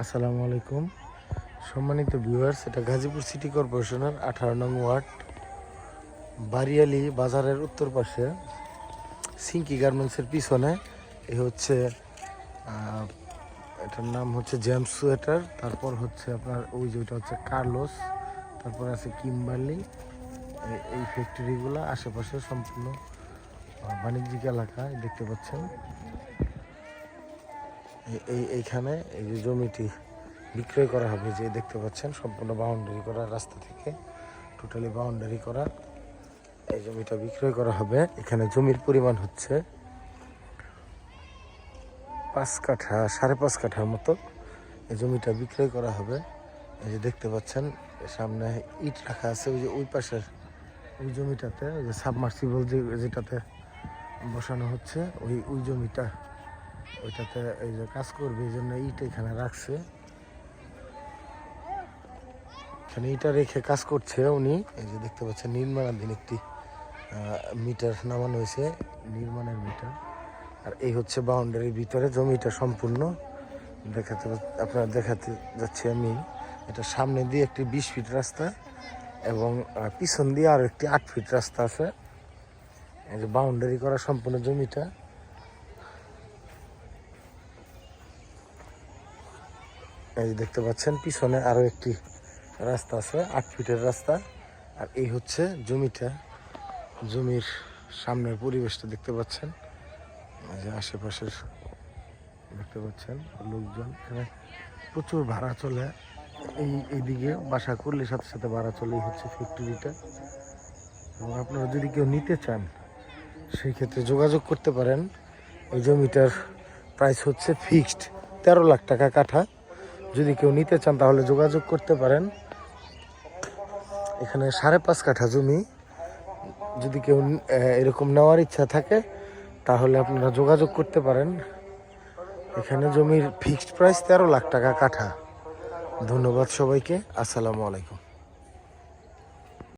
আসসালামু আলাইকুম সম্মানিত ভিউয়ার্স, এটা গাজীপুর সিটি কর্পোরেশনের 18 নং ওয়ার্ড বারিয়ালি বাজারের উত্তর পাশে সিঙ্কি গার্মেন্টসের পিছনে। এ হচ্ছে এটার নাম হচ্ছে জেমস সোয়েটার। তারপর হচ্ছে আপনার ওই যে ওইটা হচ্ছে কার্লোস, তারপর আছে কিম্বার্লি। এই ফ্যাক্টরিগুলো আশেপাশে সম্পূর্ণ বাণিজ্যিক এলাকায় দেখতে পাচ্ছেন। এইখানে এই যে জমিটি বিক্রয় করা হবে, যে দেখতে পাচ্ছেন সম্পূর্ণ বাউন্ডারি করা, রাস্তা থেকে টোটালি বাউন্ডারি করা এই জমিটা বিক্রয় করা হবে। এখানে জমির পরিমাণ হচ্ছে 5 কাঠা 5.5 কাঠার মতো এই জমিটা বিক্রয় করা হবে। এই যে দেখতে পাচ্ছেন সামনে ইট রাখা আছে, ওই যে ওই পাশের ওই জমিটাতে ওই যে সাবমার্সিবল যেটাতে বসানো হচ্ছে ওই জমিটা, ওইটাতে এই যে কাজ করবে, এই জন্য ইট এখানে রাখছে। এখানে ইটা রেখে কাজ করছে উনি। এই যে দেখতে পাচ্ছেন নির্মাণাধীন একটি মিটার নামানো হয়েছে, নির্মাণের মিটার। আর এই হচ্ছে বাউন্ডারির ভিতরে জমিটা সম্পূর্ণ আপনারা দেখাতে যাচ্ছি আমি। এটা সামনে দিয়ে একটি 20 ফিট রাস্তা এবং পিছন দিয়ে আরও একটি 8 ফিট রাস্তা আছে। এই যে বাউন্ডারি করা সম্পূর্ণ জমিটা। এই যে দেখতে পাচ্ছেন পিছনে আরও একটি রাস্তা আছে, 8 ফিটের রাস্তা। আর এই হচ্ছে জমিটা, জমির সামনের পরিবেশটা দেখতে পাচ্ছেন। এই যে আশেপাশের দেখতে পাচ্ছেন লোকজন, এখানে প্রচুর ভাড়া চলে। এইদিকে বাসা করলে সাথে সাথে ভাড়া চলে। এই হচ্ছে ফ্যাক্টরিটা। এবং আপনারা যদি কেউ নিতে চান সেই ক্ষেত্রে যোগাযোগ করতে পারেন। এই জমিটার প্রাইস হচ্ছে ফিক্সড 13 লাখ টাকা কাঠা। যদি কেউ নিতে চান তাহলে যোগাযোগ করতে পারেন। এখানে 5.5 কাঠা জমি, যদি কেউ এরকম নেওয়ার ইচ্ছা থাকে তাহলে আপনারা যোগাযোগ করতে পারেন। এখানে জমির ফিক্সড প্রাইস 13 লাখ টাকা কাঠা। ধন্যবাদ সবাইকে। আসসালামু আলাইকুম।